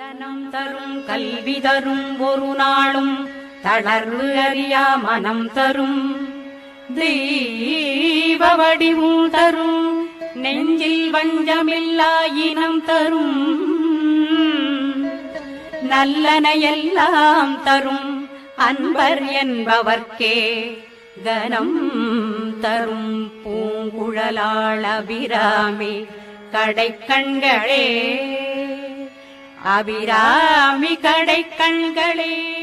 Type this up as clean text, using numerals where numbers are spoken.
தனம் தரும் கல்வி தரும் ஒரு நாளும் தளர்வு அறியா மனம் தரும் தெய்வ வடிவும் தரும் நெஞ்சில் வஞ்சமில்லா இனம் தரும் நல்லனையெல்லாம் தரும் அன்பர் என்பவர்க்கே கனம் தரும் பூங்குழலாள் அபிராமி கடைக்கண்களே அபிராமி கடைக்கண்களே.